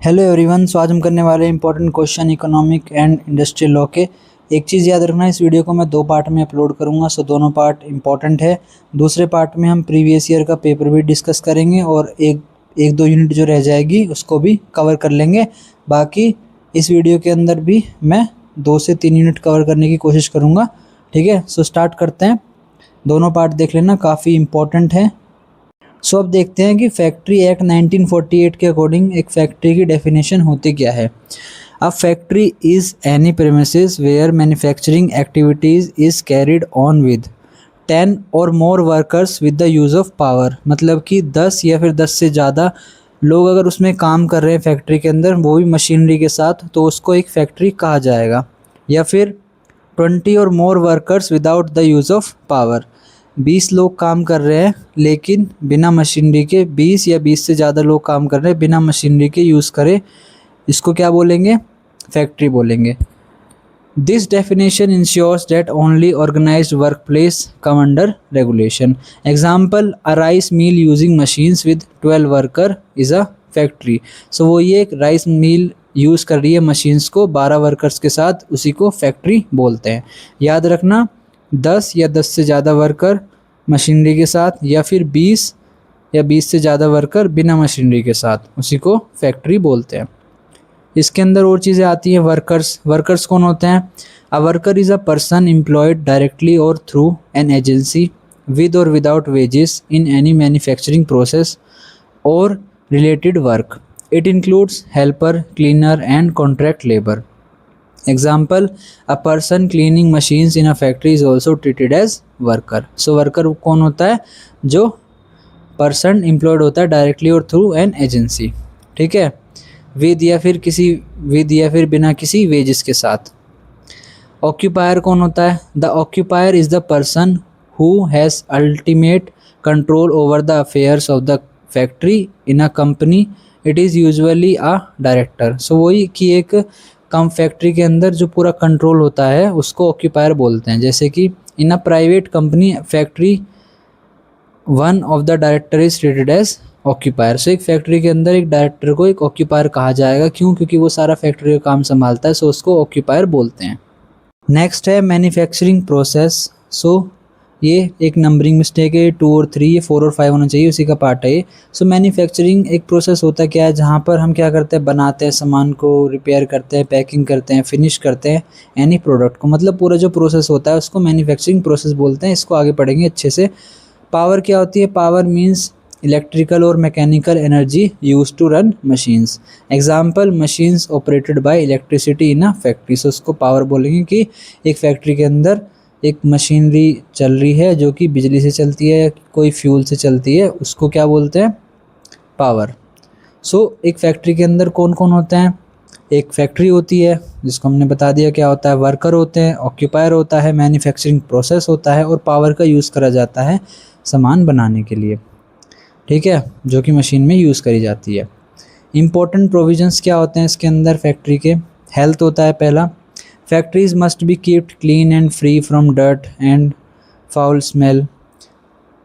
Hello everyone. सो आज हम करने वाले important question economic and industrial law के। एक चीज़ याद रखना, इस वीडियो को मैं 2 पार्ट में अपलोड करूंगा, सो दोनों पार्ट इंपॉर्टेंट है। दूसरे पार्ट में हम प्रीवियस ईयर का पेपर भी डिस्कस करेंगे और एक दो यूनिट जो रह जाएगी उसको भी कवर कर लेंगे। बाकी इस वीडियो के अंदर भी मैं 2 से 3 यूनिट कवर करने की कोशिश करूँगा। ठीक है, सो स्टार्ट करते हैं। दोनों पार्ट देख लेना, काफ़ी इंपॉर्टेंट है। सो अब देखते हैं कि फैक्ट्री एक्ट 1948 के अकॉर्डिंग एक फैक्ट्री की डेफिनेशन होती क्या है। A factory is any premises where manufacturing activities is carried on with 10 or more workers with the use of power. मतलब कि 10 या फिर 10 से ज़्यादा लोग अगर उसमें काम कर रहे हैं फैक्ट्री के अंदर, वो भी मशीनरी के साथ, तो उसको एक फैक्ट्री कहा जाएगा। या फिर 20 or more workers without the use of power. 20 लोग काम कर रहे हैं लेकिन बिना मशीनरी के, 20 या 20 से ज़्यादा लोग काम कर रहे हैं बिना मशीनरी के यूज़ करे, इसको क्या बोलेंगे? फैक्ट्री बोलेंगे। This definition ensures that only organised work place come under regulation. Example, a rice mill using machines with 12 worker is a factory. So वो ये एक राइस मिल यूज़ कर रही है मशीन्स को 12 वर्कर्स के साथ, उसी को फैक्ट्री बोलते हैं। याद रखना, 10 या 10 से ज़्यादा वर्कर मशीनरी के साथ, या फिर 20 या 20 से ज़्यादा वर्कर बिना मशीनरी के साथ, उसी को फैक्ट्री बोलते हैं। इसके अंदर और चीज़ें आती हैं। वर्कर्स कौन होते हैं? A worker is a person employed directly or through an agency with or without wages in any manufacturing process or related work. It includes helper, cleaner and contract labour. Example, a person cleaning machines in a factory is also treated as worker. So worker कौन होता है? जो person employed होता है directly or through an agency. ठीक है, with या फिर बिना किसी वेजेस के साथ। ऑक्यूपायर कौन होता है? The occupier is the person who has ultimate control over the affairs of the factory in a company. It is usually a director. So वही कि एक कम फैक्ट्री के अंदर जो पूरा कंट्रोल होता है उसको ऑक्यूपायर बोलते हैं। जैसे कि in a private company factory one of the director is treated as occupier. So एक फैक्ट्री के अंदर एक डायरेक्टर को एक ऑक्यूपायर कहा जाएगा। क्यों? क्योंकि वो सारा फैक्ट्री का काम संभालता है, सो उसको ऑक्यूपायर बोलते हैं। नेक्स्ट है मैन्युफैक्चरिंग प्रोसेस। सो ये एक नंबरिंग मिस्टेक है, 2 और 3, ये 4 और 5 होना चाहिए, उसी का पार्ट है ये। सो मैन्युफैक्चरिंग एक प्रोसेस होता क्या है, जहाँ पर हम क्या करते हैं, बनाते हैं सामान को, रिपेयर करते हैं, पैकिंग करते हैं, फिनिश करते हैं एनी प्रोडक्ट को। मतलब पूरा जो प्रोसेस होता है उसको मैन्युफैक्चरिंग प्रोसेस बोलते हैं। इसको आगे पढ़ेंगे अच्छे से। पावर क्या होती है? Power means electrical or mechanical energy use to run machines. Example, machines operated by electricity in a factory. So उसको पावर बोलेंगे कि एक फैक्ट्री के अंदर एक मशीनरी चल रही है जो कि बिजली से चलती है, कोई फ्यूल से चलती है, उसको क्या बोलते हैं? पावर। सो एक फैक्ट्री के अंदर कौन कौन होते हैं? एक फैक्ट्री होती है जिसको हमने बता दिया क्या होता है, वर्कर होते हैं, ऑक्यूपायर होता है, मैन्युफैक्चरिंग प्रोसेस होता है, और पावर का यूज़ करा जाता है सामान बनाने के लिए। ठीक है, जो कि मशीन में यूज़ करी जाती है। इम्पोर्टेंट प्रोविजंस क्या होते हैं इसके अंदर फैक्ट्री के? हेल्थ होता है पहला। Factories must be kept clean and free from dirt and foul smell.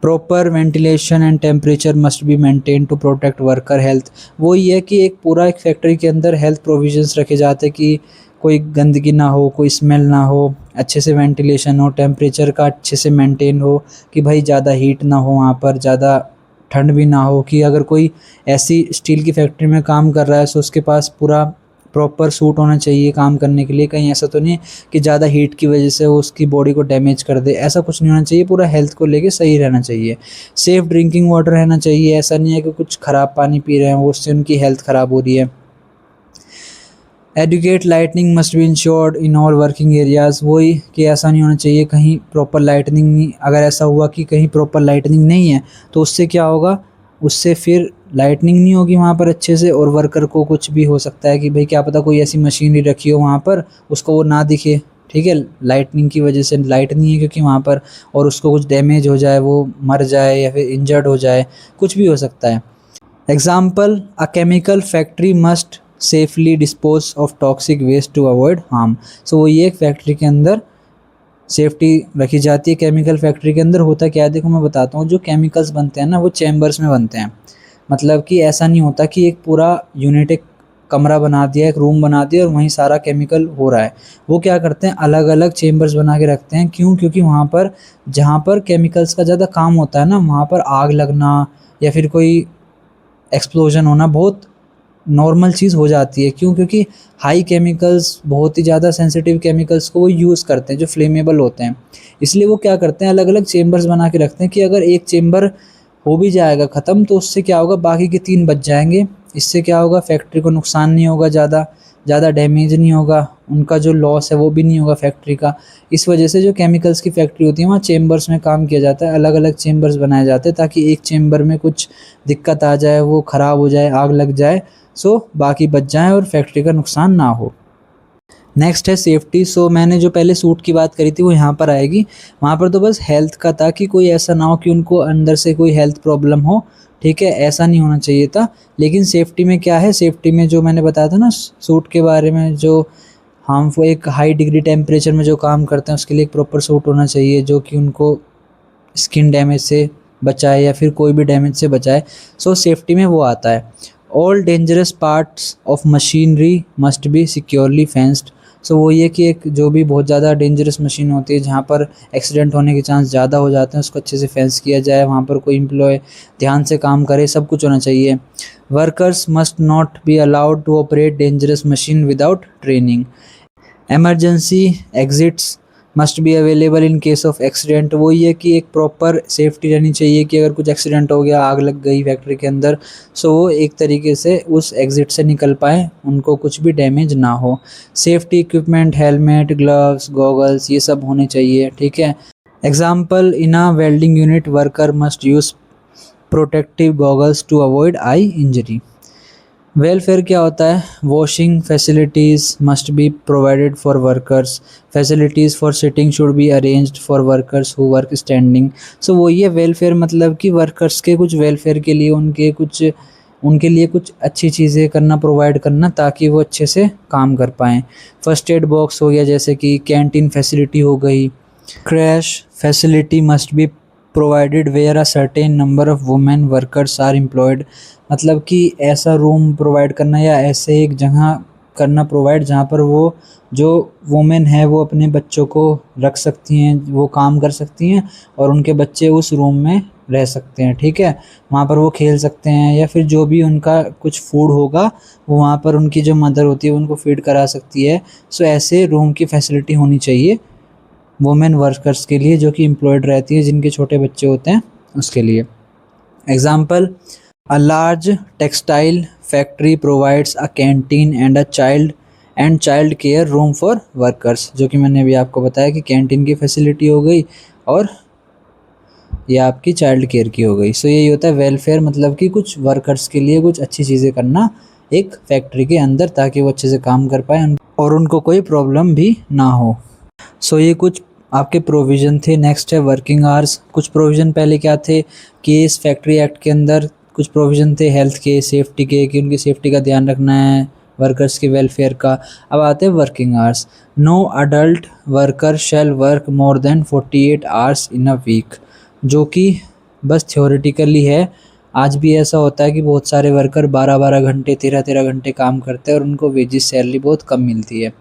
Proper ventilation and temperature must be maintain to protect worker health. वो ये है कि एक फैक्ट्री के अंदर हेल्थ प्रोविजंस रखे जाते हैं कि कोई गंदगी ना हो, कोई स्मेल ना हो, अच्छे से वेंटिलेशन हो, टेम्परेचर का अच्छे से मेंटेन हो, कि भाई ज़्यादा हीट ना हो, वहाँ पर ज़्यादा ठंड भी ना हो। कि अगर कोई ऐसी स्टील की फैक्ट्री में काम कर रहा है तो उसके पास पूरा प्रॉपर सूट होना चाहिए काम करने के लिए। कहीं ऐसा तो नहीं कि ज़्यादा हीट की वजह से वो उसकी बॉडी को डैमेज कर दे, ऐसा कुछ नहीं होना चाहिए। पूरा हेल्थ को लेके सही रहना चाहिए। सेफ़ ड्रिंकिंग वाटर रहना चाहिए। ऐसा नहीं है कि कुछ ख़राब पानी पी रहे हैं वो, उससे उनकी हेल्थ ख़राब हो रही है। Adequate lightning must be ensured in all working areas. वही कि ऐसा नहीं होना चाहिए कहीं प्रॉपर लाइटनिंग नहीं, अगर ऐसा हुआ कि कहीं प्रॉपर लाइटनिंग नहीं है तो उससे क्या होगा, उससे फिर लाइटनिंग नहीं होगी वहाँ पर अच्छे से, और वर्कर को कुछ भी हो सकता है कि भाई क्या पता कोई ऐसी मशीनरी रखी हो वहाँ पर, उसको वो ना दिखे। ठीक है, लाइटनिंग की वजह से लाइट नहीं है क्योंकि वहाँ पर, और उसको कुछ डैमेज हो जाए, वो मर जाए या फिर इंजर्ड हो जाए, कुछ भी हो सकता है। Example, a chemical factory must safely dispose of toxic waste to avoid harm. So वो ये एक फैक्ट्री के अंदर सेफ्टी रखी जाती है। केमिकल फैक्ट्री के अंदर होता क्या है, देखो मैं बताता हूँ। जो केमिकल्स बनते हैं ना वो चैम्बर्स में बनते हैं। मतलब कि ऐसा नहीं होता कि एक पूरा यूनिट, एक कमरा बना दिया, एक रूम बना दिया और वहीं सारा केमिकल हो रहा है। वो क्या करते हैं, अलग अलग चेम्बर्स बना के रखते हैं। क्यों? क्योंकि वहाँ पर जहाँ पर केमिकल्स का ज़्यादा काम होता है ना, वहाँ पर आग लगना या फिर कोई एक्सप्लोजन होना बहुत नॉर्मल चीज़ हो जाती है। क्यों? क्योंकि हाई केमिकल्स, बहुत ही ज़्यादा सेंसिटिव केमिकल्स को वो यूज़ करते हैं जो फ्लेमेबल होते हैं। इसलिए वो क्या करते हैं, अलग अलग चेम्बर्स बना के रखते हैं कि अगर एक चेम्बर हो भी जाएगा ख़त्म तो उससे क्या होगा, बाकी के 3 बच जाएंगे। इससे क्या होगा, फैक्ट्री को नुकसान नहीं होगा, ज़्यादा ज़्यादा डैमेज नहीं होगा, उनका जो लॉस है वो भी नहीं होगा फैक्ट्री का। इस वजह से जो केमिकल्स की फैक्ट्री होती है वहाँ चेम्बर्स में काम किया जाता है, अलग अलग चेम्बर्स बनाए जाते हैं ताकि एक चेम्बर में कुछ दिक्कत आ जाए, वो ख़राब हो जाए, आग लग जाए, सो बाकी बच जाएँ और फैक्ट्री का नुकसान ना हो। नेक्स्ट है सेफ्टी। सो मैंने जो पहले सूट की बात करी थी वो यहाँ पर आएगी। वहाँ पर तो बस हेल्थ का था कि कोई ऐसा ना हो कि उनको अंदर से कोई हेल्थ प्रॉब्लम हो, ठीक है, ऐसा नहीं होना चाहिए था। लेकिन सेफ्टी में क्या है, सेफ्टी में जो मैंने बताया था ना सूट के बारे में, जो हार्मफुल एक हाई डिग्री टेम्परेचर में जो काम करते हैं उसके लिए एक प्रॉपर सूट होना चाहिए जो कि उनको स्किन डैमेज से बचाए या फिर कोई भी डैमेज से बचाए। सो सेफ्टी में वो आता है। All dangerous parts of machinery must be securely fenced. So वो ये कि एक जो भी बहुत ज़्यादा डेंजरस मशीन होती है जहाँ पर एक्सीडेंट होने के चांस ज़्यादा हो जाते हैं, उसको अच्छे से फेंस किया जाए, वहाँ पर कोई एम्प्लॉय ध्यान से काम करे, सब कुछ होना चाहिए। Workers must not be allowed to operate dangerous machine without training. Emergency exits must be available in case of accident. वो ये कि एक प्रॉपर सेफ्टी रहनी चाहिए कि अगर कुछ एक्सीडेंट हो गया, आग लग गई फैक्ट्री के अंदर, सो वो एक तरीके से उस एग्ज़िट से निकल पाएँ, उनको कुछ भी डैमेज ना हो। Safety equipment, helmet, gloves, goggles, ये सब होने चाहिए, ठीक है। Example, in a welding unit worker must use protective goggles to avoid eye injury. Welfare क्या होता है, washing facilities must be provided for workers, facilities for sitting should be arranged for workers who work standing. So वो ये welfare मतलब कि workers के कुछ welfare के लिए उनके लिए कुछ अच्छी चीज़ें करना, प्रोवाइड करना ताकि वो अच्छे से काम कर पाएँ। फर्स्ट एड बॉक्स हो गया, जैसे कि कैंटीन फैसिलिटी हो गई। Creche facility must be provided where a certain number of women workers are employed. मतलब कि ऐसा रूम प्रोवाइड करना या ऐसे एक जगह करना प्रोवाइड जहाँ पर वो जो वुमेन है वो अपने बच्चों को रख सकती हैं, वो काम कर सकती हैं और उनके बच्चे उस रूम में रह सकते हैं, ठीक है। वहाँ पर वो खेल सकते हैं या फिर जो भी उनका कुछ फूड होगा वो वहाँ पर उनकी जो मदर होती है उनको फीड करा सकती है। सो ऐसे रूम की फैसिलिटी होनी चाहिए वुमेन वर्कर्स के लिए जो कि एम्प्लॉयड रहती है, जिनके छोटे बच्चे होते हैं उसके लिए। Example, a large textile factory provides a canteen and a child care room for workers. जो कि मैंने अभी आपको बताया कि कैंटीन की फैसिलिटी हो गई और ये आपकी चाइल्ड केयर की हो गई। सो यही होता है वेलफेयर, मतलब कि कुछ वर्कर्स के लिए कुछ अच्छी चीज़ें करना एक फैक्ट्री के अंदर ताकि वो अच्छे से काम कर पाए और उनको कोई प्रॉब्लम भी ना हो। सो ये कुछ आपके प्रोविज़न थे। नेक्स्ट है वर्किंग आवर्स। कुछ प्रोविज़न पहले क्या थे कि इस फैक्ट्री एक्ट के अंदर कुछ प्रोविज़न थे हेल्थ के, सेफ्टी के, कि उनकी सेफ्टी का ध्यान रखना है, वर्कर्स के वेलफेयर का। अब आते हैं working hours. No adult worker shall work more than 48 hours in a week. जो कि बस थ्योरेटिकली है। आज भी ऐसा होता है कि बहुत सारे वर्कर 12-12 घंटे, 13-13 घंटे काम करते हैं और उनको वेजेस सैलरी बहुत कम मिलती है,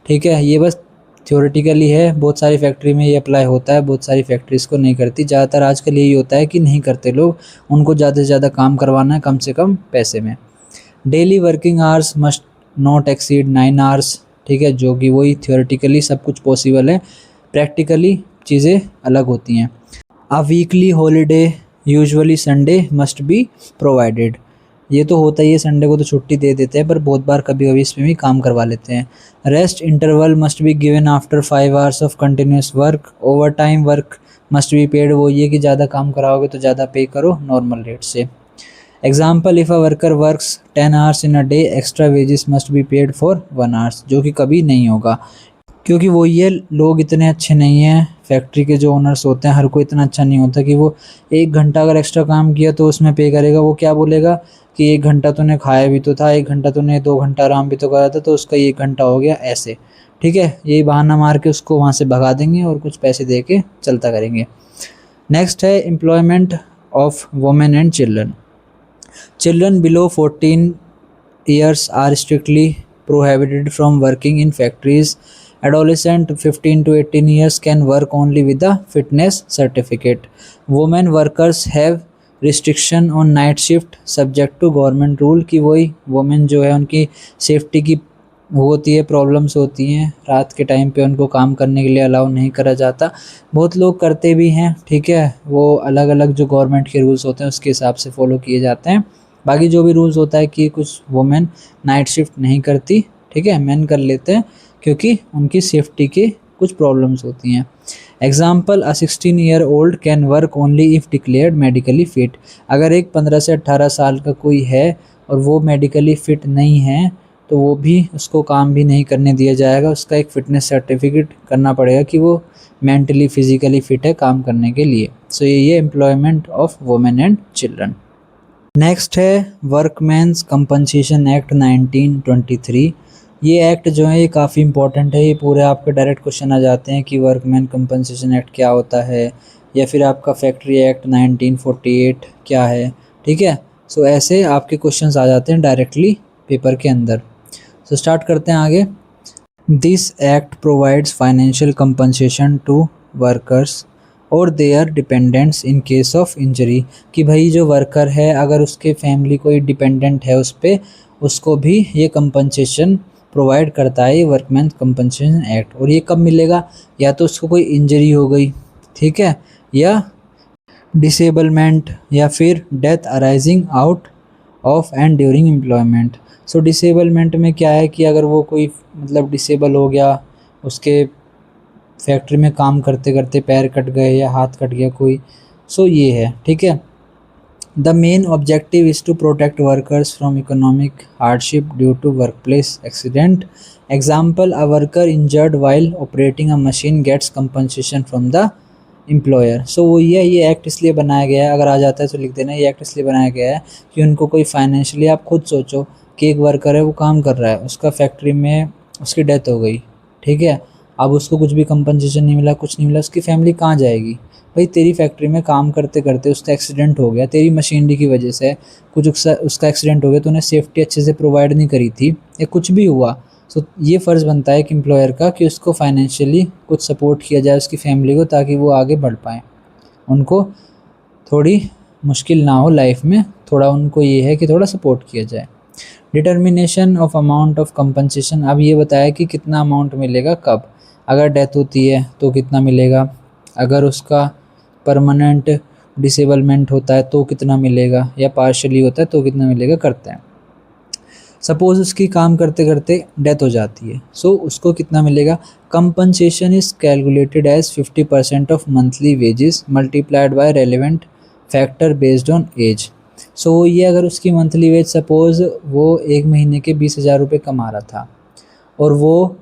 ठीक है। ये बस थ्योरेटिकली है, बहुत सारी फैक्ट्री में ये अप्लाई होता है, बहुत सारी फैक्ट्रीज़ को नहीं करती। ज़्यादातर आजकल यही होता है कि नहीं करते लोग, उनको ज़्यादा से ज़्यादा काम करवाना है कम से कम पैसे में। Daily working hours must not exceed 9 hours, ठीक है, जो कि वही थ्योरेटिकली सब कुछ पॉसिबल है, प्रैक्टिकली चीज़ें अलग होती हैं। A weekly holiday usually Sunday must be provided. ये तो होता ही है, संडे को तो छुट्टी दे देते हैं पर बहुत बार कभी कभी इसमें भी काम करवा लेते हैं। Rest interval must be given after 5 hours of continuous work. Over time work must be paid. वो ये कि ज़्यादा काम कराओगे तो ज़्यादा पे करो नॉर्मल रेट से। Example, if a worker works 10 hours in a day extra wages must be paid for 1 hours. जो कि कभी नहीं होगा, क्योंकि वो ये लोग इतने अच्छे नहीं हैं, फैक्ट्री के जो ओनर्स होते हैं हर कोई इतना अच्छा नहीं होता कि वो 1 घंटा अगर एक्स्ट्रा काम किया तो उसमें पे करेगा। वो क्या बोलेगा कि 1 घंटा तूने खाया भी तो था, 1 घंटा तूने 2 घंटा आराम भी तो करा था, तो उसका 1 घंटा हो गया ऐसे, ठीक है। यही बहाना मार के उसको वहाँ से भगा देंगे और कुछ पैसे दे के चलता करेंगे। नेक्स्ट है employment of women and children. Children below 14 years are strictly prohibited from working in factories. Adolescent 15 to 18 years can work only with a fitness certificate. Women workers have restriction on night shift subject to government rule कि वही women जो है उनकी safety की होती है, problems होती हैं, रात के टाइम पे उनको काम करने के लिए अलाउ नहीं करा जाता। बहुत लोग करते भी हैं, ठीक है, वो अलग अलग जो गवर्नमेंट के रूल्स होते हैं उसके हिसाब से फॉलो किए जाते हैं। बाकी जो भी रूल्स होता है कि कुछ वुमेन नाइट शिफ्ट नहीं करती, ठीक है, मेन कर लेते हैं क्योंकि उनकी सेफ्टी की कुछ प्रॉब्लम्स होती हैं। Example, a 16 year old can work only if declared medically fit. अगर एक 15 से 18 साल का कोई है और वो मेडिकली फ़िट नहीं है तो वो भी उसको काम भी नहीं करने दिया जाएगा। उसका एक फ़िटनेस सर्टिफिकेट करना पड़ेगा कि वो मेंटली फिज़िकली फ़िट है काम करने के लिए। सो ये employment of women and children. Next है वर्कमैन्स कंपनसेशन एक्ट 1923। ये एक्ट जो है ये काफ़ी इंपॉर्टेंट है। ये पूरे आपके डायरेक्ट क्वेश्चन आ जाते हैं कि वर्कमैन कंपनसेशन एक्ट क्या होता है, या फिर आपका फैक्ट्री एक्ट 1948 क्या है, ठीक है। सो ऐसे आपके क्वेश्चंस आ जाते हैं डायरेक्टली पेपर के अंदर। सो स्टार्ट करते हैं आगे। This act provides financial compensation to workers or their dependents in case of injury. कि भाई जो वर्कर है अगर उसके फैमिली कोई डिपेंडेंट है उस पर, उसको भी ये कंपनसेशन प्रोवाइड करता है ये वर्कमैन कंपनसेशन एक्ट। और ये कब मिलेगा, या तो उसको कोई इंजरी हो गई, ठीक है, या डिसेबलमेंट, या फिर death arising out of and during employment. So disablement में क्या है कि अगर वो कोई मतलब डिसेबल हो गया, उसके फैक्ट्री में काम करते करते पैर कट गए या हाथ कट गया कोई, सो ये है, ठीक है। The main objective is to protect workers from economic hardship due to workplace accident. Example, a worker injured while operating a machine gets compensation from the employer. So वो ये एक्ट इसलिए बनाया गया है, अगर आ जाता है तो लिख देना, ये एक्ट इसलिए बनाया गया है कि उनको कोई फाइनेंशियली, आप खुद सोचो कि एक वर्कर है वो काम कर रहा है, उसका फैक्ट्री में उसकी डेथ हो गई, ठीक है, अब उसको कुछ भी कंपनसेशन नहीं मिला, कुछ नहीं मिला, उसकी फैमिली कहाँ जाएगी। भाई तेरी फैक्ट्री में काम करते करते उसका एक्सीडेंट हो गया, तेरी मशीनरी की वजह से कुछ उसका एक्सीडेंट हो गया, तूने सेफ्टी अच्छे से प्रोवाइड नहीं करी थी या कुछ भी हुआ, सो ये फ़र्ज़ बनता है कि एम्प्लॉयर का कि उसको फाइनेंशियली कुछ सपोर्ट किया जाए उसकी फैमिली को, ताकि वो आगे बढ़ पाएँ, उनको थोड़ी मुश्किल ना हो लाइफ में, थोड़ा उनको ये है कि थोड़ा सपोर्ट किया जाए। Determination of amount of compensation, अब ये बताया कि कितना अमाउंट मिलेगा कब, अगर डेथ होती है तो कितना मिलेगा, अगर उसका परमानेंट डिसेबलमेंट होता है तो कितना मिलेगा, या पार्शली होता है तो कितना मिलेगा, करते हैं। सपोज़ उसकी काम करते करते डेथ हो जाती है, सो उसको कितना मिलेगा। Compensation is calculated as 50% of monthly wages multiplied by relevant factor based on age. So ये अगर उसकी मंथली वेज, सपोज़ वो एक महीने के 20,000 रुपये कमा रहा था, और वो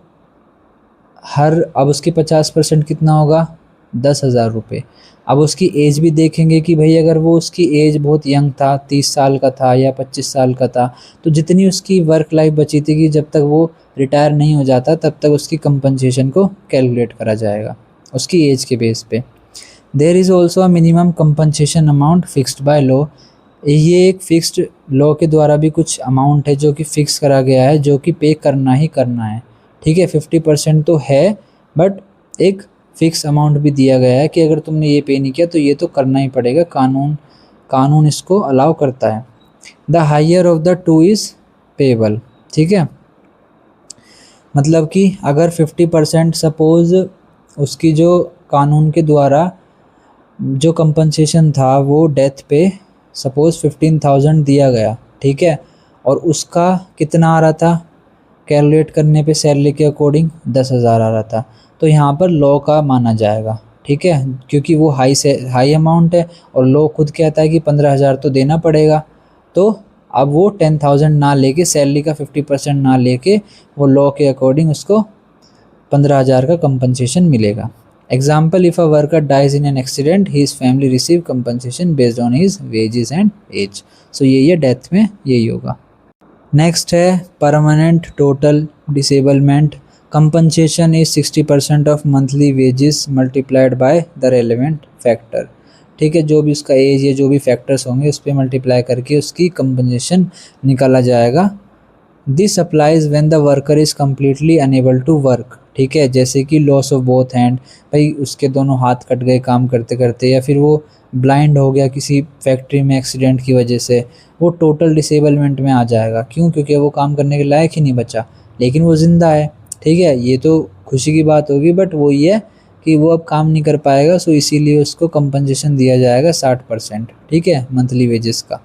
अब उसके 50% कितना होगा, 10,000 रुपये। अब उसकी एज भी देखेंगे कि भाई अगर वो उसकी एज बहुत यंग था, 30 साल का था या 25 साल का था, तो जितनी उसकी वर्क लाइफ बची थी कि जब तक वो रिटायर नहीं हो जाता तब तक उसकी कंपनसेशन को कैलकुलेट करा जाएगा उसकी एज के बेस पे। There is also a minimum compensation amount fixed by law. ये एक फिक्स्ड लॉ के द्वारा भी कुछ अमाउंट है जो कि फ़िक्स करा गया है, जो कि पे करना ही करना है, ठीक है। 50% तो है, बट एक फ़िक्स अमाउंट भी दिया गया है कि अगर तुमने ये पे नहीं किया तो ये तो करना ही पड़ेगा, कानून इसको अलाउ करता है। The higher of the two is payable, ठीक है, मतलब कि अगर 50% सपोज़ उसकी जो कानून के द्वारा जो कंपनसेशन था वो डेथ पे सपोज़ 15,000 दिया गया, ठीक है, और उसका कितना आ रहा था कैलकुलेट करने पे सैलरी के अकॉर्डिंग 10,000 आ रहा था, तो यहाँ पर लॉ का माना जाएगा, ठीक है, क्योंकि वो हाई अमाउंट है और लॉ खुद कहता है कि 15,000 तो देना पड़ेगा। तो अब वो 10,000 ना लेके, सैलरी का 50% ना लेके, वो लॉ के अकॉर्डिंग उसको 15,000 का कंपनसेशन मिलेगा। Example, if a worker dies in an accident his family receive compensation based on his wages and age. So ये डेथ में यही होगा। नेक्स्ट है permanent total disablement. Compensation is 60% of monthly wages multiplied by the relevant factor, ठीक है, जो भी उसका एज या जो भी फैक्टर्स होंगे उस पर मल्टीप्लाई करके उसकी कंपनसेशन निकाला जाएगा। This applies when the worker is completely unable to work, ठीक है, जैसे कि लॉस ऑफ बोथ हैंड, भाई उसके दोनों हाथ कट गए काम करते करते, या फिर वो ब्लाइंड हो गया किसी फैक्ट्री में एक्सीडेंट की वजह से, वो टोटल डिसेबलमेंट में आ जाएगा। क्यों? क्योंकि वो काम करने के लायक ही नहीं बचा, लेकिन वो ज़िंदा है, ठीक है, ये तो खुशी की बात होगी, बट वो ये है कि वो अब काम नहीं कर पाएगा, सो इसीलिए उसको कंपनसेशन दिया जाएगा 60%, ठीक है, मंथली वेजेस का।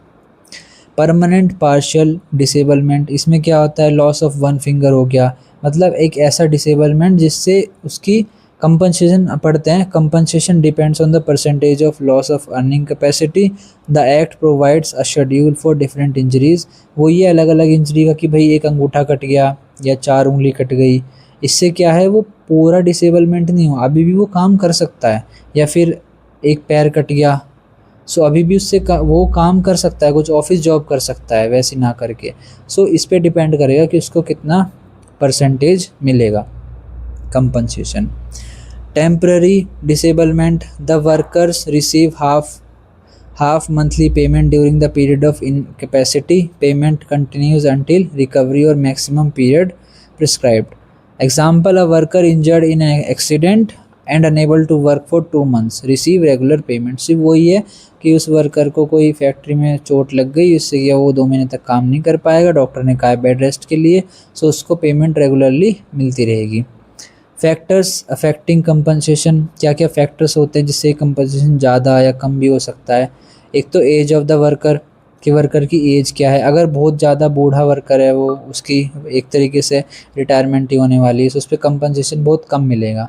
परमानेंट पार्शियल डिसेबलमेंट, इसमें क्या होता है, लॉस ऑफ वन फिंगर हो गया, मतलब एक ऐसा डिसेबलमेंट जिससे उसकी कंपनसेशन पड़ते हैं। Compensation depends on the percentage of loss of earning capacity. The act provides a schedule for different injuries, वो ये अलग अलग इंजरी का कि भाई एक अंगूठा कट गया या 4 उंगली कट गई, इससे क्या है वो पूरा डिसेबलमेंट नहीं हुआ, अभी भी वो काम कर सकता है, या फिर एक पैर कट गया, सो अभी भी उससे वो काम कर सकता है, कुछ ऑफिस जॉब कर सकता है वैसे ना करके। सो इस पे डिपेंड करेगा कि उसको कितना परसेंटेज मिलेगा compensation. Temporary disablement, the workers receive half monthly payment during the period of incapacity. Payment continues until recovery or maximum period prescribed. Example, a worker injured in an accident and unable to work for 2 months receive regular payment. सिर्फ वही है कि उस worker को कोई factory में चोट लग गई, इससे क्या वो 2 महीने तक काम नहीं कर पाएगा, डॉक्टर ने कहा है बेड रेस्ट के लिए, सो उसको पेमेंट रेगुलरली मिलती रहेगी। फैक्टर्स अफेक्टिंग कंपनसेशन, क्या क्या फैक्टर्स होते हैं जिससे कंपनसेशन ज़्यादा या कम भी हो सकता है। एक तो एज ऑफ द वर्कर, कि वर्कर की एज क्या है, अगर बहुत ज़्यादा बूढ़ा वर्कर है, वो उसकी एक तरीके से रिटायरमेंट ही होने वाली है, तो उस पर कंपनसेशन बहुत कम मिलेगा।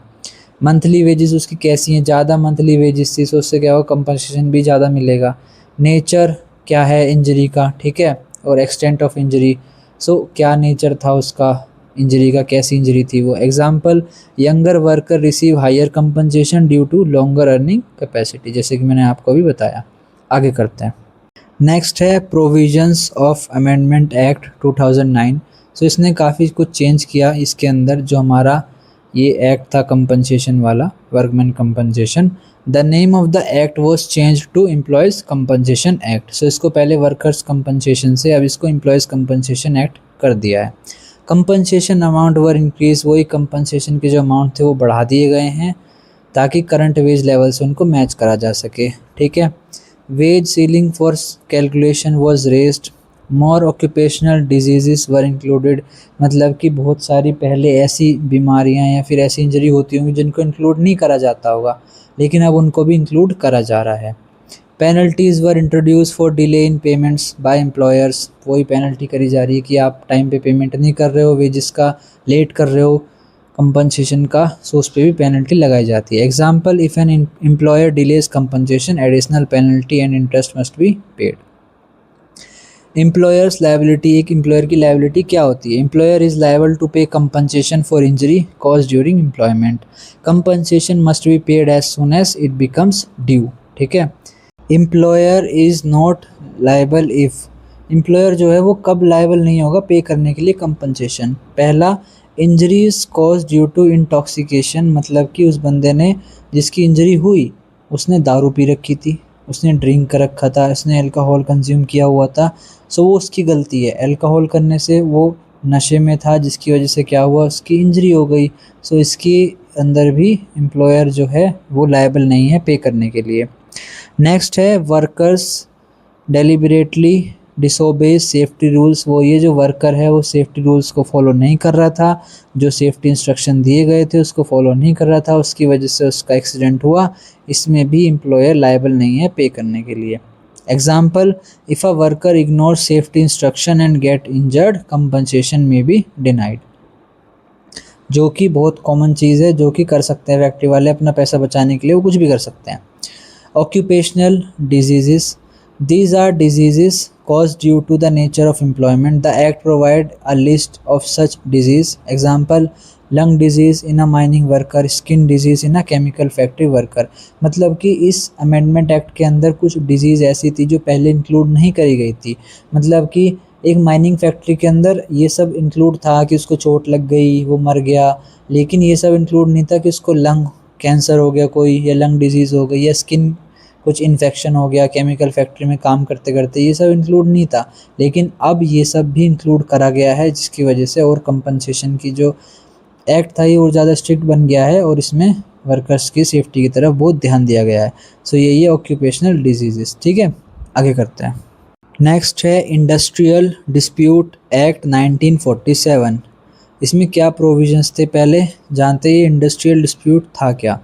मंथली वेजेस उसकी कैसी हैं, ज़्यादा मंथली वेजेस थी, तो उससे क्या होगा कंपनसेशन भी ज़्यादा मिलेगा। नेचर क्या है इंजरी का, ठीक है, और एक्सटेंट ऑफ इंजरी, सो क्या नेचर था उसका इंजरी का, कैसी इंजरी थी वो। Example, younger worker receive higher compensation due to longer earning capacity, जैसे कि मैंने आपको अभी बताया। आगे करते हैं। नेक्स्ट है प्रोविजंस ऑफ अमेंडमेंट एक्ट 2009। सो इसने काफ़ी कुछ चेंज किया इसके अंदर, जो हमारा ये एक्ट था कंपनसेशन वाला, workman compensation. The name of the act was change to employees compensation act. So इसको पहले वर्कर्स कंपनसेशन से अब इसको एम्प्लॉयज़ कंपनसेशन एक्ट कर दिया है। कंपनसेशन अमाउंट वर इंक्रीज, वही कंपनसेशन के जो अमाउंट थे वो बढ़ा दिए गए हैं ताकि करंट वेज लेवल से उनको मैच करा जा सके, ठीक है। Wage ceiling for calculation was raised, more occupational diseases were included, मतलब कि बहुत सारी पहले ऐसी बीमारियां या फिर ऐसी इंजरी होती होंगी जिनको इंक्लूड नहीं करा जाता होगा, लेकिन अब उनको भी इंक्लूड करा जा रहा है। Penalties were introduce for delay in payments by employers, वही पेनल्टी करी जा रही है कि आप टाइम पे पेमेंट नहीं कर रहे हो, वेजिस का लेट कर रहे हो कंपनसेशन का, सो उस पर भी पेनल्टी लगाई जाती है। Example, if an employer delays compensation additional penalty and interest must be paid. Employer's liability, एक एम्प्लॉयर की लायबिलिटी क्या होती है। Employer is liable to pay compensation for injury cause during employment, compensation must be paid as soon as it becomes due, ठीक है। Employer is not liable if, employer जो है वो कब लायबल नहीं होगा पे करने के लिए कंपनसेशन। पहला, injuries cause due to intoxication, मतलब कि उस बंदे ने जिसकी इंजरी हुई उसने दारू पी रखी थी, उसने ड्रिंक कर रखा था, उसने अल्कोहल कंज्यूम किया हुआ था, सो वो उसकी गलती है। अल्कोहल करने से वो नशे में था जिसकी वजह से क्या हुआ, उसकी इंजरी हो गई, सो इसके अंदर भी एम्प्लॉयर जो है वो लायबल नहीं है पे करने के लिए। नेक्स्ट है वर्कर्स डेलिबरेटली डिसोबेज सेफ्टी रूल्स, वो ये जो वर्कर है वो सेफ्टी रूल्स को फॉलो नहीं कर रहा था, जो सेफ्टी इंस्ट्रक्शन दिए गए थे उसको फॉलो नहीं कर रहा था, उसकी वजह से उसका एक्सीडेंट हुआ, इसमें भी एम्प्लॉयर लायबल नहीं है पे करने के लिए। Example, if a worker ignore safety instruction and get injured compensation में बी डिनाइड, जो कि बहुत कॉमन चीज़ है, जो कि कर सकते हैं फैक्ट्री वाले अपना पैसा बचाने के लिए, वो कुछ भी कर सकते हैं। Occupational diseases, these are diseases caused due to the nature of employment. The act provide a list of such disease. Example, lung disease in a mining worker, skin disease in a chemical factory worker। मतलब कि इस amendment act के अंदर कुछ disease ऐसी थी जो पहले इंक्लूड नहीं करी गई थी, मतलब कि एक माइनिंग फैक्ट्री के अंदर ये सब इंक्लूड था कि उसको चोट लग गई वो मर गया, लेकिन ये सब इंक्लूड नहीं था कि उसको लंग कैंसर हो गया कोई, या लंग डिजीज़ हो गई, या स्किन कुछ इन्फेक्शन हो गया केमिकल फैक्ट्री में काम करते करते, ये सब इंक्लूड नहीं था। लेकिन अब ये सब भी इंक्लूड करा गया है, जिसकी वजह से और कंपनसेशन की जो एक्ट था ये और ज़्यादा स्ट्रिक्ट बन गया है और इसमें वर्कर्स की सेफ्टी की तरफ बहुत ध्यान दिया गया है। सो ये ऑक्यूपेशनल डिजीजेस। ठीक है, आगे करते हैं। नेक्स्ट है इंडस्ट्रियल डिस्प्यूट एक्ट 1947। इसमें क्या प्रोविजंस थे पहले जानते हैं। इंडस्ट्रियल डिस्प्यूट था क्या।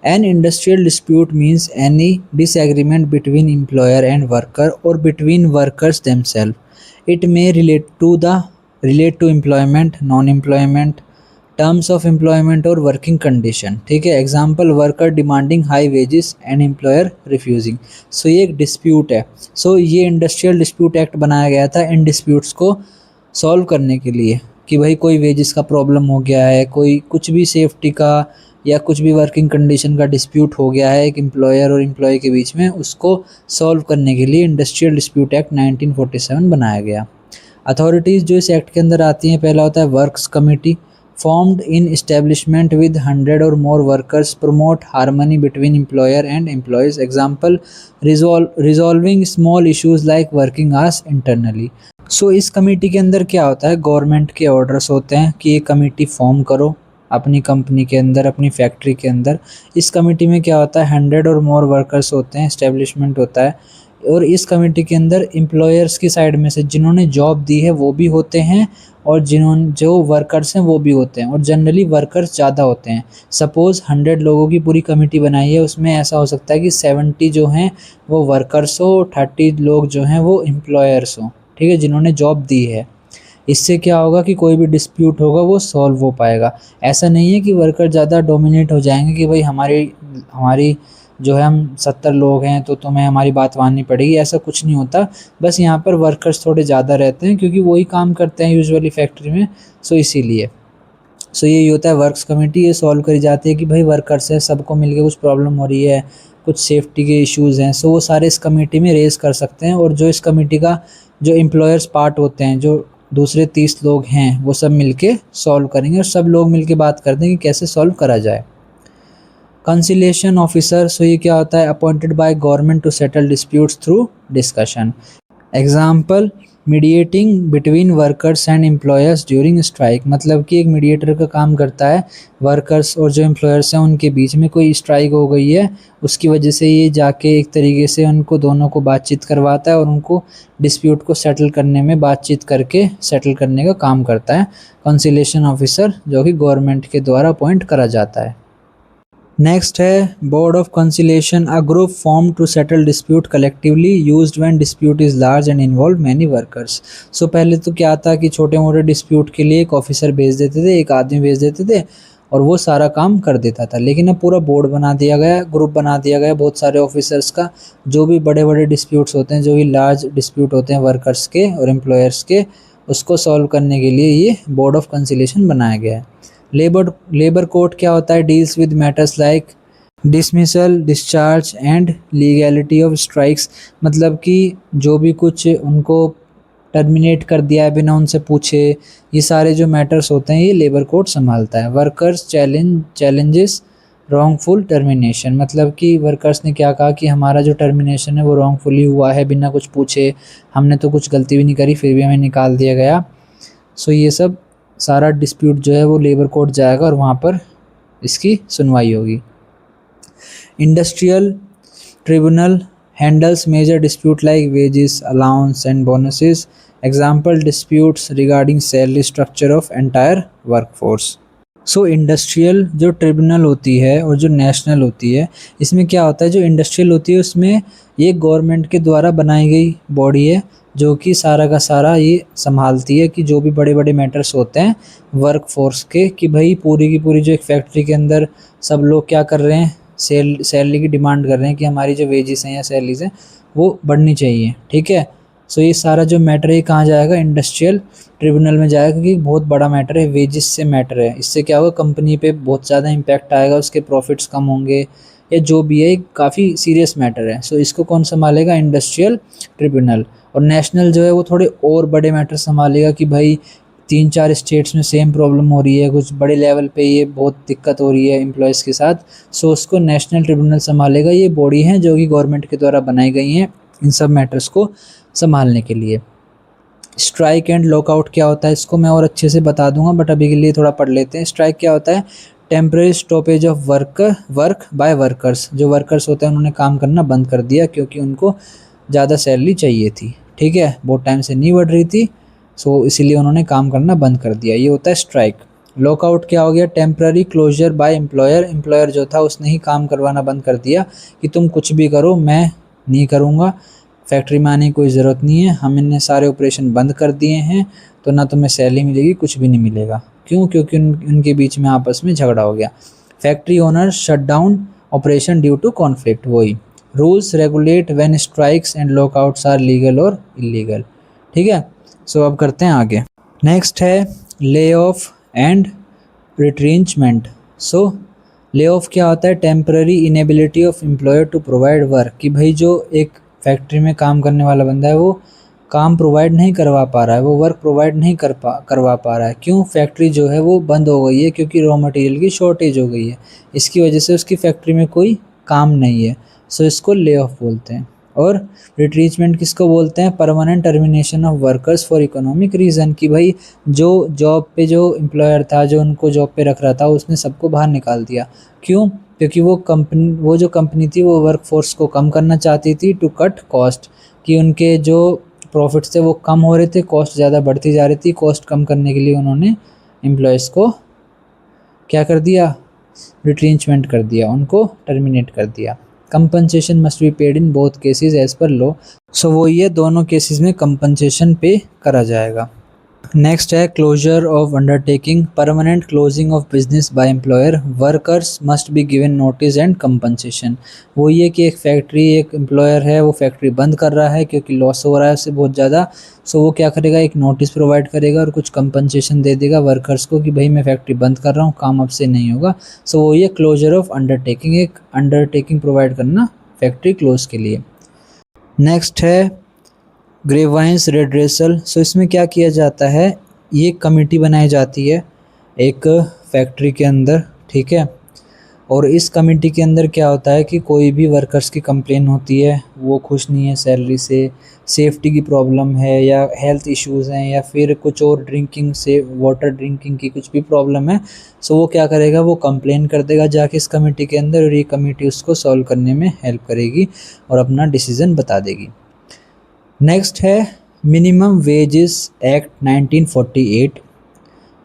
An industrial dispute means any disagreement between employer and worker or between workers themselves. It may relate to employment, non employment, terms of employment or working condition. ठीक है, example worker demanding high wages and employer refusing. So ये एक dispute है। सो ये industrial dispute act बनाया गया था इन disputes को सॉल्व करने के लिए कि भाई कोई वेजेस का प्रॉब्लम हो गया है, कोई कुछ भी सेफ्टी का या कुछ भी वर्किंग कंडीशन का डिस्प्यूट हो गया है एक एम्प्लॉयर और एम्प्लॉय के बीच में, उसको सॉल्व करने के लिए इंडस्ट्रियल डिस्प्यूट एक्ट 1947 बनाया गया। अथॉरिटीज़ जो इस एक्ट के अंदर आती हैं, पहला होता है works committee, formed in establishment with 100 or more workers, promote harmony between employer and employees. Example, resolving small issues like working hours internally. So इस कमेटी के अंदर क्या होता है, गवर्नमेंट के ऑर्डर्स होते हैं कि ये कमेटी फॉर्म करो अपनी कंपनी के अंदर, अपनी फैक्ट्री के अंदर। इस कमेटी में क्या होता है, 100 और मोर वर्कर्स होते हैं, एस्टेब्लिशमेंट होता है। और इस कमेटी के अंदर एम्प्लॉयर्स की साइड में से जिन्होंने जॉब दी है वो भी होते हैं और जो वर्कर्स हैं वो भी होते हैं, और जनरली वर्कर्स ज़्यादा होते हैं। सपोज़ 100 लोगों की पूरी कमेटी बनाई है, उसमें ऐसा हो सकता है कि 70 जो हैं वो वर्कर्स हो, 30 लोग जो हैं वो एम्प्लॉयर्स हों। ठीक है, जिन्होंने जॉब दी है। इससे क्या होगा कि कोई भी डिस्प्यूट होगा वो सॉल्व हो पाएगा। ऐसा नहीं है कि वर्कर ज़्यादा डोमिनेट हो जाएंगे कि भाई हमारी जो है हम 70 लोग हैं तो तुम्हें हमारी बात माननी पड़ेगी, ऐसा कुछ नहीं होता। बस यहाँ पर वर्कर्स थोड़े ज़्यादा रहते हैं क्योंकि वही काम करते हैं यूजुअली फैक्ट्री में, सो इसीलिए। सो यही होता है वर्क्स कमेटी, ये सॉल्व करी जाती है कि भाई वर्कर्स है, सबको मिलके कुछ प्रॉब्लम हो रही है, कुछ सेफ्टी के इश्यूज़ हैं, सो वो सारे इस कमेटी में रेज़ कर सकते हैं। और जो इस कमेटी का जो एम्प्लॉयर्स पार्ट होते हैं, जो दूसरे 30 लोग हैं, वो सब मिलके सॉल्व करेंगे और सब लोग मिलके बात करते हैं कि कैसे सॉल्व करा जाए। कंसिलिएशन ऑफिसर, सो ये क्या होता है, appointed by government to settle disputes through discussion. Example, mediating between workers and employers during strike. मतलब कि एक मीडिएटर का काम करता है, वर्कर्स और जो एम्प्लॉयर्स हैं उनके बीच में कोई स्ट्राइक हो गई है, उसकी वजह से ये जाके एक तरीके से उनको दोनों को बातचीत करवाता है और उनको डिस्प्यूट को सेटल करने में बातचीत करके सेटल करने का काम करता है कंसिलिएशन ऑफिसर, जो कि गवर्नमेंट के द्वारा अपॉइंट करा जाता है। नेक्स्ट है board of conciliation, a group form to settle dispute collectively used when dispute is large and involve many workers. So पहले तो क्या था कि छोटे मोटे डिस्प्यूट के लिए एक ऑफिसर भेज देते थे, एक आदमी भेज देते थे और वो सारा काम कर देता था। लेकिन अब पूरा बोर्ड बना दिया गया, ग्रुप बना दिया गया बहुत सारे ऑफिसर्स का। जो भी बड़े बड़े डिस्प्यूट्स होते हैं, जो भी लार्ज डिस्प्यूट होते हैं वर्कर्स के और एम्प्लॉयर्स के, उसको सॉल्व करने के लिए ये बोर्ड ऑफ कंसिलिएशन बनाया गया है। लेबर कोर्ट क्या होता है, deals with matters like dismissal, discharge and legality of strikes. मतलब कि जो भी कुछ उनको टर्मिनेट कर दिया है बिना उनसे पूछे, ये सारे जो मैटर्स होते हैं ये लेबर कोर्ट संभालता है। Workers challenges wrongful termination. मतलब कि वर्कर्स ने क्या कहा कि हमारा जो टर्मिनेशन है वो रॉन्गफुली हुआ है, बिना कुछ पूछे, हमने तो कुछ गलती भी नहीं करी फिर भी हमें निकाल दिया गया। सो ये सब सारा डिस्प्यूट जो है वो लेबर कोर्ट जाएगा और वहाँ पर इसकी सुनवाई होगी। Industrial tribunal handles major dispute like wages, allowance and bonuses. Example, disputes regarding salary structure of entire workforce. So industrial जो ट्रिब्यूनल होती है और जो नेशनल होती है, इसमें क्या होता है, जो इंडस्ट्रियल होती है उसमें ये गवर्नमेंट के द्वारा बनाई गई बॉडी है जो कि सारा का सारा ये संभालती है कि जो भी बड़े बड़े मैटर्स होते हैं वर्क फोर्स के, कि भाई पूरी की पूरी जो एक फैक्ट्री के अंदर सब लोग क्या कर रहे हैं, सैलरी की डिमांड कर रहे हैं कि हमारी जो वेजेस हैं या सैलरीज हैं वो बढ़नी चाहिए। ठीक है, सो ये सारा जो मैटर है कहाँ जाएगा, इंडस्ट्रियल ट्रिब्यूनल में जाएगा, क्योंकि बहुत बड़ा मैटर है, वेजेस से मैटर है। इससे क्या होगा, कंपनी पे बहुत ज़्यादा इम्पैक्ट आएगा, उसके प्रॉफिट्स कम होंगे या जो भी है, काफ़ी सीरियस मैटर है। सो इसको कौन संभालेगा, इंडस्ट्रियल ट्रिब्यूनल। और नेशनल जो है वो थोड़े और बड़े मैटर संभालेगा कि भाई 3-4 स्टेट्स में सेम प्रॉब्लम हो रही है, कुछ बड़े लेवल पे ये बहुत दिक्कत हो रही है एम्प्लॉयज़ के साथ, सो उसको नेशनल ट्रिब्यूनल संभालेगा। ये बॉडी हैं जो कि गवर्नमेंट के द्वारा बनाई गई हैं इन सब मैटर्स को संभालने के लिए। स्ट्राइक एंड लॉकआउट क्या होता है इसको मैं और अच्छे से बता दूंगा, बट अभी के लिए थोड़ा पढ़ लेते हैं। स्ट्राइक क्या होता है? Temporary stoppage of work by workers. जो वर्कर्स होते हैं उन्होंने काम करना बंद कर दिया क्योंकि उनको ज़्यादा सैलरी चाहिए थी, ठीक है, बहुत टाइम से नहीं बढ़ रही थी, सो इसीलिए उन्होंने काम करना बंद कर दिया, ये होता है स्ट्राइक। लॉकआउट क्या हो गया? Temporary closure by employer. Employer जो था उसने ही काम करवाना बंद कर दिया कि तुम कुछ भी करो मैं नहीं करूँगा, फैक्ट्री में आने की कोई ज़रूरत नहीं है, हम इन्हें सारे ऑपरेशन बंद कर दिए हैं, तो ना तुम्हें सैलरी मिलेगी, कुछ भी नहीं मिलेगा। क्यों? क्योंकि उनके बीच में आपस में झगड़ा हो गया। Factory owner shut down operation due to conflict. वही rules regulate when strikes and lockouts are legal or illegal, ठीक है। सो अब करते हैं आगे। नेक्स्ट है lay off and retrenchment. So lay off क्या होता है? Temporary inability of employer to provide work. कि भाई जो एक फैक्ट्री में काम करने वाला बंदा है वो काम प्रोवाइड नहीं करवा पा रहा है, वो वर्क प्रोवाइड नहीं करवा पा रहा है। क्यों? फैक्ट्री जो है वो बंद हो गई है क्योंकि रॉ मटेरियल की शॉर्टेज हो गई है, इसकी वजह से उसकी फैक्ट्री में कोई काम नहीं है, सो इसको ले ऑफ बोलते हैं। और रिट्रीचमेंट किसको बोलते हैं? Permanent termination of workers for economic reason. कि भाई जो जॉब पे जो एम्प्लॉयर था जो उनको जॉब पे रख रहा था उसने सबको बाहर निकाल दिया। क्यों? क्योंकि वो जो कंपनी थी वो वर्क फोर्स को कम करना चाहती थी टू कट कॉस्ट। कि उनके जो प्रॉफिट्स थे वो कम हो रहे थे, कॉस्ट ज़्यादा बढ़ती जा रही थी। कॉस्ट कम करने के लिए उन्होंने एम्प्लॉयज़ को क्या कर दिया? रिट्रेंचमेंट कर दिया, उनको टर्मिनेट कर दिया। Compensation must be paid in both cases as per law. So वो ये दोनों केसेस में कंपनसेशन पे करा जाएगा। नेक्स्ट है closure of undertaking. Permanent closing of business by employer. Workers must be given notice and compensation. वो ये कि एक फैक्ट्री, एक एम्प्लॉयर है वो फैक्ट्री बंद कर रहा है क्योंकि लॉस हो रहा है उससे बहुत ज़्यादा, सो वो क्या करेगा? एक नोटिस प्रोवाइड करेगा और कुछ कंपनसेशन दे देगा वर्कर्स को कि भाई मैं फैक्ट्री बंद कर रहा हूँ, काम अब से नहीं होगा। सो वो ये क्लोजर ऑफ अंडरटेकिंग, एक अंडरटेकिंग प्रोवाइड करना फैक्ट्री क्लोज के लिए। नेक्स्ट है ग्रेवाइंस रेड्रेसल। सो इसमें क्या किया जाता है? ये कमेटी बनाई जाती है एक फैक्ट्री के अंदर, ठीक है, और इस कमेटी के अंदर क्या होता है कि कोई भी वर्कर्स की कंप्लेन होती है, वो खुश नहीं है सैलरी से, सेफ्टी की प्रॉब्लम है या हेल्थ इश्यूज़ हैं या फिर कुछ और ड्रिंकिंग से, वाटर ड्रिंकिंग की कुछ भी प्रॉब्लम है, सो वो क्या करेगा? वो कंप्लेन कर देगा जाके इस कमेटी के अंदर, और ये कमेटी उसको सॉल्व करने में हेल्प करेगी और अपना डिसीज़न बता देगी। नेक्स्ट है मिनिमम वेजेस एक्ट 1948।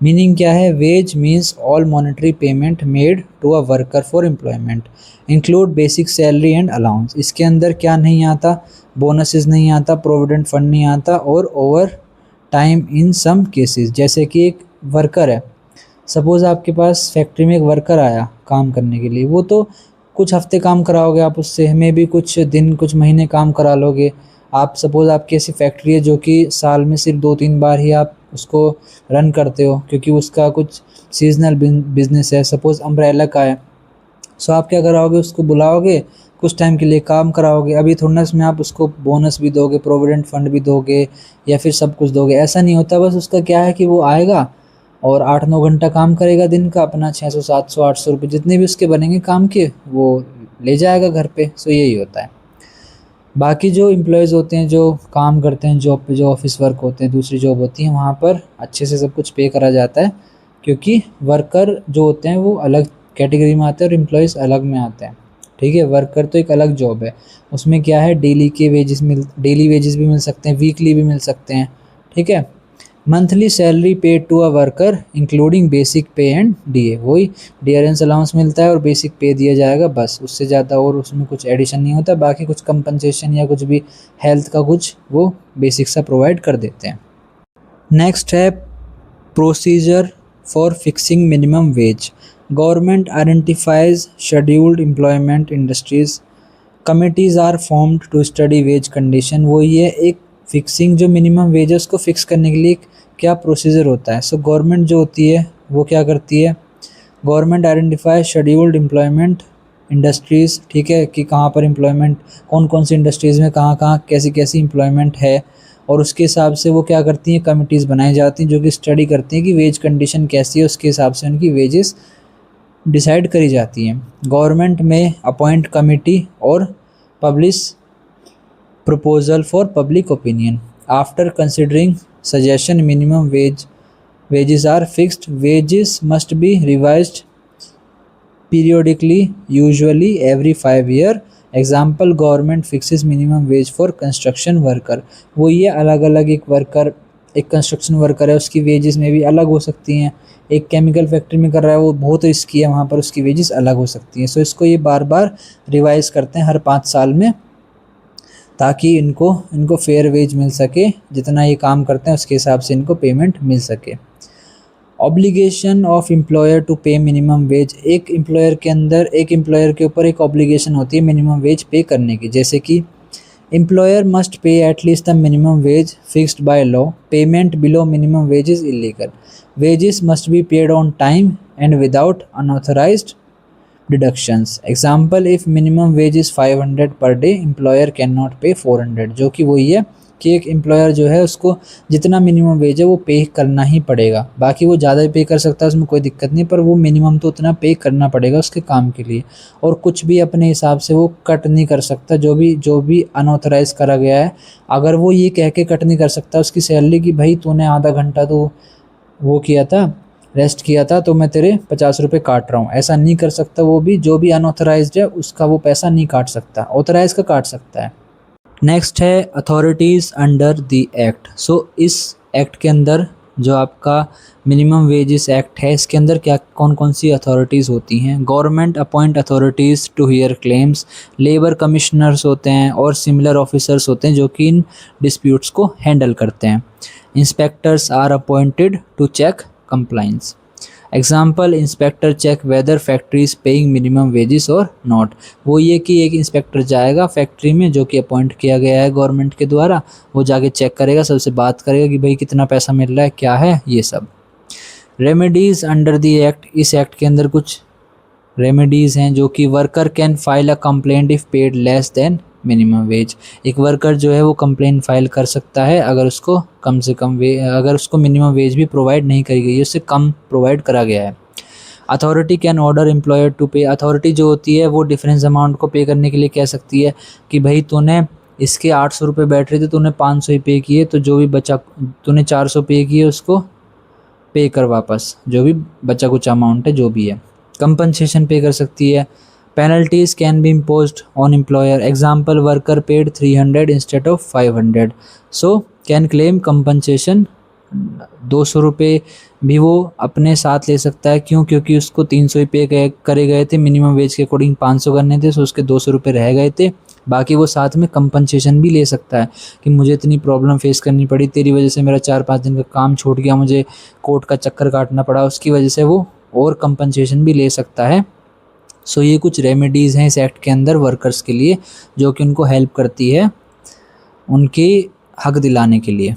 मीनिंग क्या है? Wage means all monetary payment made to a worker for employment include basic salary and allowance. इसके अंदर क्या नहीं आता? बोनसेस नहीं आता, प्रोविडेंट फंड नहीं आता, और overtime in some cases. जैसे कि एक वर्कर है, सपोज़ आपके पास फैक्ट्री में एक वर्कर आया काम करने के लिए, वो तो कुछ हफ्ते काम कराओगे आप उससे, मे भी कुछ दिन कुछ महीने काम करा लोगे आप। सपोज़ आपकी ऐसी फैक्ट्री है जो कि साल में सिर्फ 2-3 बार ही आप उसको रन करते हो क्योंकि उसका कुछ सीजनल बिजनेस है, सपोज़ अम्ब्रेला का है, सो आप क्या कराओगे? उसको बुलाओगे, कुछ टाइम के लिए काम कराओगे। अभी थोड़ा इसमें आप उसको बोनस भी दोगे, प्रोविडेंट फंड भी दोगे या फिर सब कुछ दोगे, ऐसा नहीं होता। बस उसका क्या है कि वो आएगा और 8-9 घंटा काम करेगा दिन का, अपना 600, 700, 800 रुपये जितने भी उसके बनेंगे काम के वो ले जाएगा घर पे। सो यही होता है। बाकी जो एम्प्लॉयज़ होते हैं जो काम करते हैं जॉब पे, जो ऑफिस वर्क होते हैं, दूसरी जॉब होती है, वहाँ पर अच्छे से सब कुछ पे करा जाता है क्योंकि वर्कर जो होते हैं वो अलग कैटेगरी में आते हैं और एम्प्लॉयज़ अलग में आते हैं, ठीक है। वर्कर तो एक अलग जॉब है, उसमें क्या है डेली वेजेस भी मिल सकते हैं, वीकली भी मिल सकते हैं, ठीक है। Monthly salary paid to a worker including basic pay and DA. वही डियरेंस अलाउंस मिलता है और बेसिक पे दिया जाएगा, बस उससे ज़्यादा और उसमें कुछ एडिशन नहीं होता। बाकी कुछ कंपनसेशन या कुछ भी हेल्थ का कुछ वो बेसिक सा प्रोवाइड कर देते हैं। नेक्स्ट है procedure for fixing minimum wage. Government identifies scheduled employment industries, committees are formed to study wage condition. वो ये एक फिक्सिंग जो मिनिमम वेज है उसको फिक्स करने के लिए क्या प्रोसीजर होता है। सो गवर्नमेंट जो होती है वो क्या करती है? Government identify scheduled employment industries, ठीक है, कि कहाँ पर एम्प्लॉयमेंट, कौन कौन सी इंडस्ट्रीज़ में कहाँ कहाँ कैसी कैसी एम्प्लॉयमेंट है, और उसके हिसाब से वो क्या करती हैं, कमिटीज़ बनाई जाती हैं जो कि स्टडी करती हैं कि वेज कंडीशन कैसी है, उसके हिसाब से उनकी वेजेस डिसाइड करी जाती हैं। गवर्नमेंट में अपॉइंट कमिटी और publish proposal for public opinion. After considering suggestion, minimum wages are fixed. Wages must be revised periodically, usually every 5 years. Example, government fixes minimum wage for construction worker. वो ये अलग अलग एक worker, एक construction worker है, उसकी wages में भी अलग हो सकती हैं। एक केमिकल फैक्ट्री में कर रहा है, वो बहुत रिस्की है, वहाँ पर उसकी वेजेस अलग हो सकती हैं। सो इसको ये बार बार रिवाइज करते हैं हर 5 साल में, ताकि इनको फेयर वेज मिल सके, जितना ये काम करते हैं उसके हिसाब से इनको पेमेंट मिल सके। ऑब्लिगेशन ऑफ एम्प्लॉयर टू पे मिनिमम वेज। एक एम्प्लॉयर के ऊपर एक ऑब्लिगेशन होती है मिनिमम वेज पे करने की, जैसे कि employer must pay at least the minimum wage fixed by law. Payment below minimum wage is illegal. Wages must be paid on time and without unauthorised deductions. Example, if minimum wage is 500 per day, employer cannot pay 400। जो कि वही है कि एक employer जो है उसको जितना मिनिमम वेज है वो पे करना ही पड़ेगा। बाकी वो ज़्यादा पे कर सकता है, उसमें कोई दिक्कत नहीं, पर वो मिनिमम तो उतना पे करना पड़ेगा उसके काम के लिए। और कुछ भी अपने हिसाब से वो कट नहीं कर सकता, जो भी अनऑथराइज करा गया है। अगर वो ये कह के कट नहीं कर सकता उसकी सैलरी कि भाई तूने आधा घंटा तो वो किया था, रेस्ट किया था, तो मैं तेरे 50 रुपये काट रहा हूँ, ऐसा नहीं कर सकता। वो भी जो भी अनऑथराइज्ड है उसका वो पैसा नहीं काट सकता, ऑथराइज का काट सकता है। नेक्स्ट है अथॉरिटीज़ अंडर द एक्ट। सो इस एक्ट के अंदर जो आपका मिनिमम वेजेस एक्ट है, इसके अंदर क्या कौन कौन सी अथॉरिटीज़ होती हैं। Government appoint authorities to hear claims. Labour commissioners होते हैं और सिमिलर ऑफिसर्स होते हैं जो कि इन डिस्प्यूट्स को हैंडल करते हैं। Inspectors are appointed to check compliance. Example, inspector check whether factory is paying minimum wages और नॉट। वो ये कि एक इंस्पेक्टर जाएगा फैक्ट्री में जो कि अपॉइंट किया गया है गवर्नमेंट के द्वारा, वो जाके चेक करेगा, सबसे बात करेगा कि भाई कितना पैसा मिल रहा है, क्या है ये सब। Remedies under the act. इस एक्ट के अंदर कुछ रेमेडीज़ हैं जो कि worker can file a complaint if paid less than minimum wage. एक वर्कर जो है वो कंप्लेंट फाइल कर सकता है अगर उसको कम से कम अगर उसको मिनिमम वेज भी प्रोवाइड नहीं करी गई है, उससे कम प्रोवाइड करा गया है। Authority can order employer to pay. Authority जो होती है वो डिफरेंस अमाउंट को पे करने के लिए कह सकती है कि भाई तूने इसके 800 रुपये बैठ रहे थे, तूने 500 ही पे किए, तो जो भी बचा तूने 400 पे किए उसको पे कर वापस, जो भी बचा कुछ अमाउंट है जो भी है। कंपनसेशन पे कर सकती है। Penalties can be imposed on employer. Example, worker paid 300 instead of 500, so can claim compensation. 200 रुपये भी वो अपने साथ ले सकता है, क्यों? क्योंकि उसको 300 ही पे करे गए थे, मिनिमम वेज के अकॉर्डिंग 500 करने थे, सो उसके 200 रुपये रह गए थे। बाकी वो साथ में कंपनसेशन भी ले सकता है कि मुझे इतनी प्रॉब्लम फेस करनी पड़ी, तेरी वजह से मेरा 4-5 दिन का काम छूट गया, मुझे कोर्ट का चक्कर काटना पड़ा, उसकी वजह से वो और कंपनसेशन भी ले सकता है। सो ये कुछ रेमेडीज़ हैं इस एक्ट के अंदर वर्कर्स के लिए, जो कि उनको हेल्प करती है उनकी हक दिलाने के लिए।